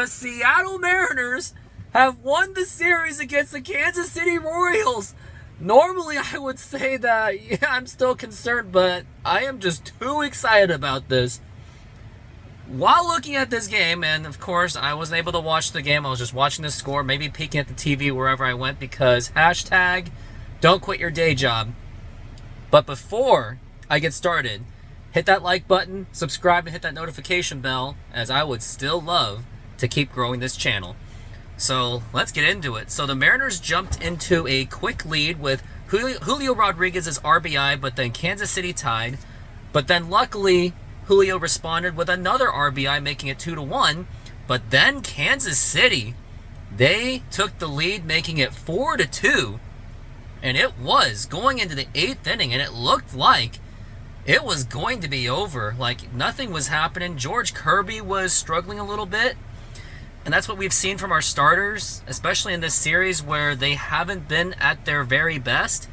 Seattle Mariners have won the series against the Kansas City Royals. Normally, I would say that, yeah, I'm still concerned, but I am just too excited about this. While looking at this game, and of course, I wasn't able to watch the game. I was just watching the score, maybe peeking at the TV wherever I went, because hashtag don't quit your day job. But before I get started, hit that like button, subscribe, and hit that notification bell, as I would still love to keep growing this channel. So let's get into it. So the Mariners jumped into a quick lead with Julio Rodriguez's RBI, but then Kansas City tied. But then luckily, Julio responded with another RBI, making it 2-1. But then Kansas City, they took the lead, making it 4-2. And it was going into the 8th inning, and it looked like it was going to be over. Like, nothing was happening. George Kirby was struggling a little bit. And that's what we've seen from our starters, especially in this series where they haven't been at their very best.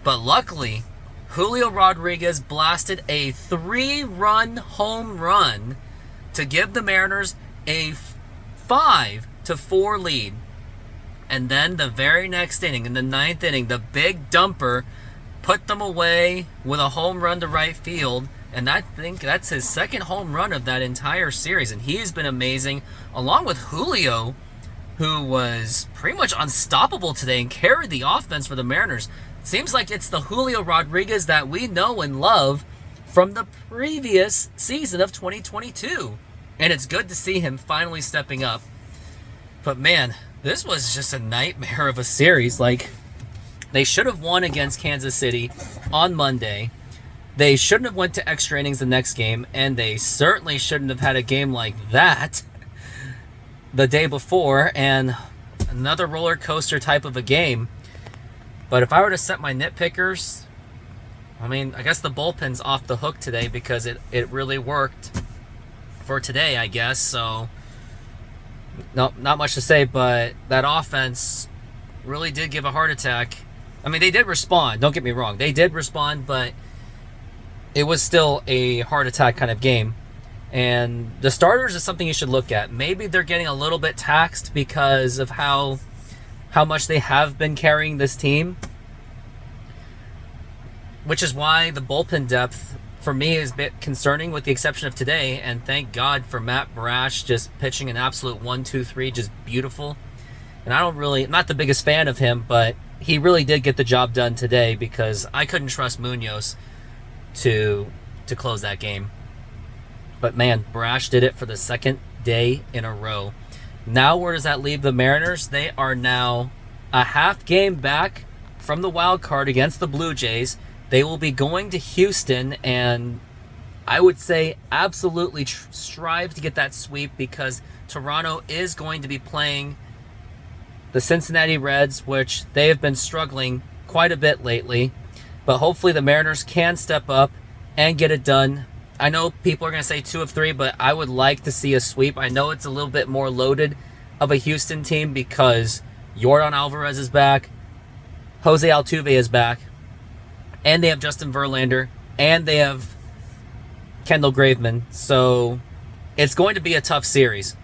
But luckily, Julio Rodriguez blasted a 3-run home run to give the Mariners a 5-4 lead. And then the very next inning, in the 9th inning, the big dumper put them away with a home run to right field. And I think that's his second home run of that entire series. And he's been amazing, along with Julio, who was pretty much unstoppable today and carried the offense for the Mariners. Seems like it's the Julio Rodriguez that we know and love from the previous season of 2022. And it's good to see him finally stepping up. But man, this was just a nightmare of a series. Like, they should have won against Kansas City on Monday. They shouldn't have went to extra innings the next game, and they certainly shouldn't have had a game like that the day before, and another roller coaster type of a game. But if I were to set my nitpickers, I mean, I guess the bullpen's off the hook today because it really worked for today, I guess. So, no, not much to say, but that offense really did give a heart attack. I mean, they did respond. Don't get me wrong. They did respond, but it was still a heart attack kind of game. And the starters is something you should look at. Maybe they're getting a little bit taxed because of how much they have been carrying this team, which is why the bullpen depth for me is a bit concerning, with the exception of today. And thank God for Matt Brash just pitching an absolute 1-2-3, just beautiful. And I'm not the biggest fan of him, but he really did get the job done today, because I couldn't trust Munoz to close that game. But man, Brash did it for the second day in a row. Now where does that leave the Mariners? They are now a half game back from the wild card against the Blue Jays. They will be going to Houston, and I would say absolutely strive to get that sweep, because Toronto is going to be playing the Cincinnati Reds, which they have been struggling quite a bit lately. But hopefully the Mariners can step up and get it done. I know people are going to say 2 of 3, but I would like to see a sweep. I know it's a little bit more loaded of a Houston team because Yordan Alvarez is back, Jose Altuve is back, and they have Justin Verlander, and they have Kendall Graveman. So it's going to be a tough series.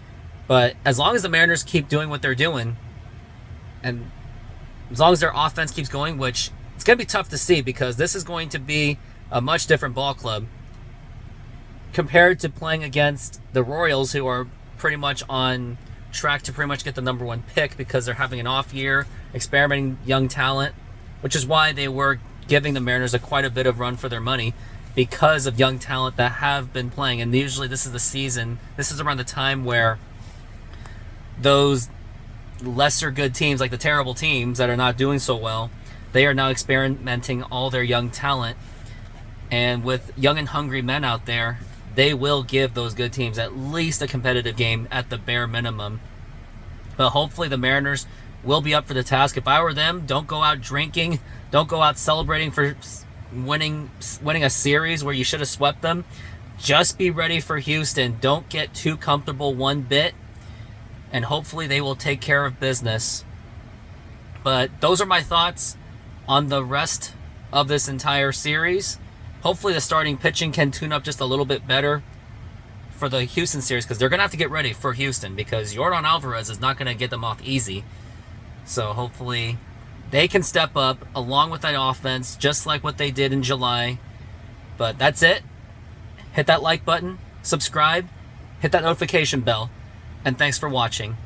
But as long as the Mariners keep doing what they're doing, and as long as their offense keeps going, which it's going to be tough to see, because this is going to be a much different ball club compared to playing against the Royals, who are pretty much on track to pretty much get the number 1 pick because they're having an off year, experimenting young talent, which is why they were giving the Mariners quite a bit of run for their money, because of young talent that have been playing. And usually this is the season, this is around the time where those lesser good teams, like the terrible teams that are not doing so well, they are now experimenting all their young talent. And with young and hungry men out there, they will give those good teams at least a competitive game at the bare minimum. But hopefully the Mariners will be up for the task. If I were them, don't go out drinking. Don't go out celebrating for winning a series where you should have swept them. Just be ready for Houston. Don't get too comfortable one bit. And hopefully they will take care of business. But those are my thoughts on the rest of this entire series. Hopefully the starting pitching can tune up just a little bit better for the Houston series, because they're going to have to get ready for Houston, because Yordan Alvarez is not going to get them off easy. So hopefully they can step up along with that offense, just like what they did in July. But that's it. Hit that like button, subscribe, hit that notification bell, and thanks for watching.